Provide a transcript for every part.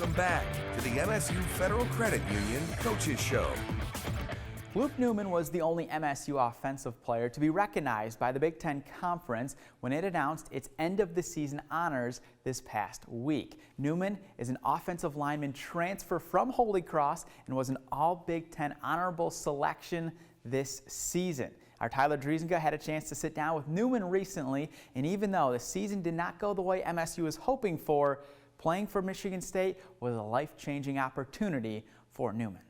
Welcome back to the MSU Federal Credit Union Coaches Show. Luke Newman was the only MSU offensive player to be recognized by the Big Ten Conference when it announced its end-of-the-season honors this past week. Newman is an offensive lineman transfer from Holy Cross and was an All-Big Ten honorable selection this season. Our Tyler Driesenga had a chance to sit down with Newman recently, and even though the season did not go the way MSU was hoping for, playing for Michigan State was a life-changing opportunity for Newman.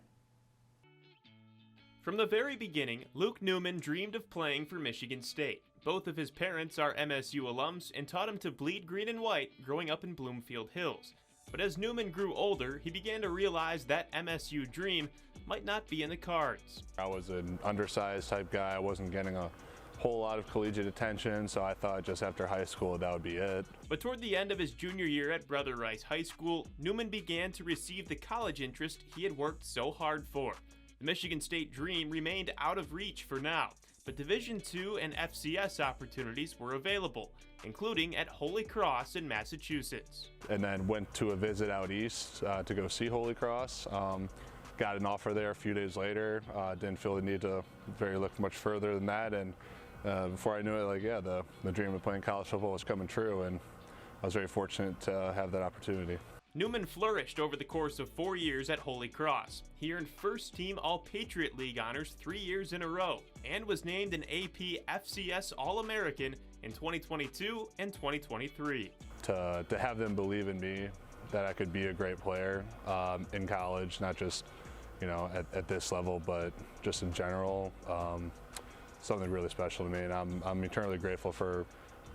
From the very beginning, Luke Newman dreamed of playing for Michigan State. Both of his parents are MSU alums and taught him to bleed green and white growing up in Bloomfield Hills. But as Newman grew older, he began to realize that MSU dream might not be in the cards. I was an undersized type guy. I wasn't getting a whole lot of collegiate attention, so I thought just after high school that would be it. But toward the end of his junior year at Brother Rice High School, Newman began to receive the college interest he had worked so hard for. The Michigan State dream remained out of reach for now, but Division II and FCS opportunities were available, including at Holy Cross in Massachusetts. And then went to a visit out east to go see Holy Cross. Got an offer there a few days later. Didn't feel the need to look much further than that, and before I knew it, the dream of playing college football was coming true, and I was very fortunate to have that opportunity. Newman flourished over the course of 4 years at Holy Cross. He earned first-team All-Patriot League honors 3 years in a row and was named an AP FCS All-American in 2022 and 2023. To have them believe in me, that I could be a great player in college, not just at this level, but just in general, something really special to me, and I'm eternally grateful for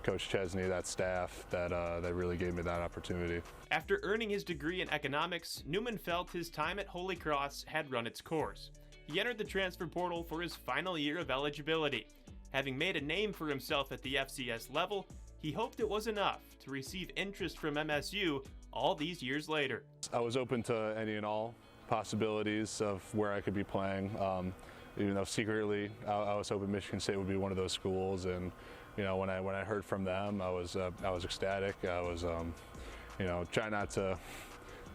Coach Chesney, that staff, that really gave me that opportunity. After earning his degree in economics, Newman felt his time at Holy Cross had run its course. He entered the transfer portal for his final year of eligibility. Having made a name for himself at the FCS level, he hoped it was enough to receive interest from MSU all these years later. I was open to any and all possibilities of where I could be playing, even though secretly I was hoping Michigan State would be one of those schools. And when I heard from them, I was ecstatic. I was trying not to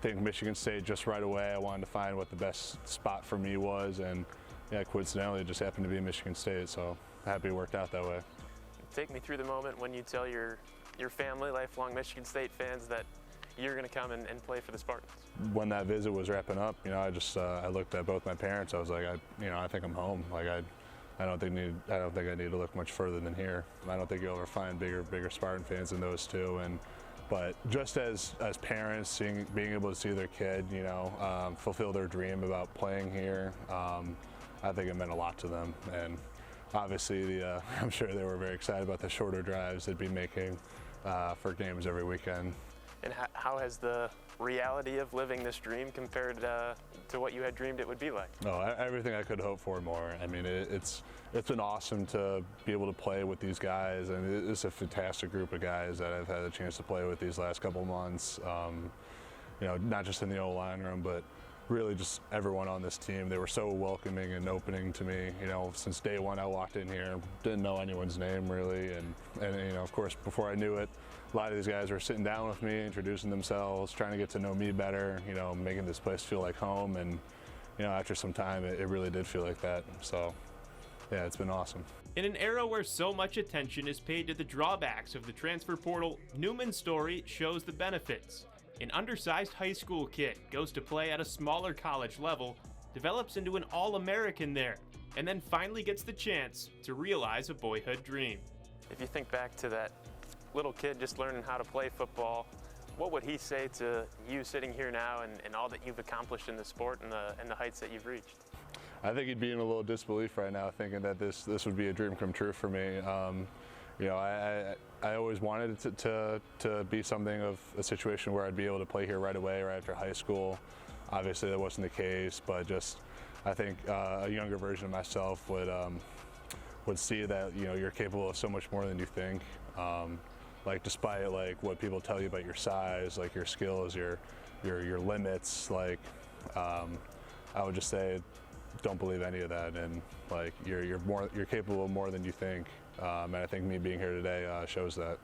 think Michigan State just right away. I wanted to find what the best spot for me was, and coincidentally it just happened to be Michigan State, so happy it worked out that way. Take me through the moment when you tell your family, lifelong Michigan State fans, that you're going to come and play for the Spartans. When that visit was wrapping up, I looked at both my parents. I was like, I think I'm home. I don't think I need to look much further than here. I don't think you'll ever find bigger Spartan fans than those two. But just as parents, being able to see their kid, fulfill their dream about playing here, I think it meant a lot to them. And obviously, I'm sure they were very excited about the shorter drives they'd be making for games every weekend. And how has the reality of living this dream compared to what you had dreamed it would be like? No, everything I could hope for and more. I mean, it's been awesome to be able to play with these guys, and it's a fantastic group of guys that I've had a chance to play with these last couple months. Not just in the O-line room, but really just everyone on this team. They were so welcoming and opening to me. Since day one I walked in here, didn't know anyone's name really, and of course before I knew it, a lot of these guys were sitting down with me, introducing themselves, trying to get to know me better, making this place feel like home, and after some time it really did feel like that. So yeah, it's been awesome. In an era where so much attention is paid to the drawbacks of the transfer portal, Newman's story shows the benefits. An undersized high school kid goes to play at a smaller college level, develops into an All-American there, and then finally gets the chance to realize a boyhood dream. If you think back to that little kid just learning how to play football, what would he say to you sitting here now and all that you've accomplished in the sport and the heights that you've reached? I think he'd be in a little disbelief right now, thinking that this would be a dream come true for me. I always wanted it to be something of a situation where I'd be able to play here right away right after high school. Obviously that wasn't the case, but I think a younger version of myself would see that you're capable of so much more than you think. Despite what people tell you about your size, your skills, your limits, I would just say, don't believe any of that, and you're capable of more than you think. And I think me being here today shows that.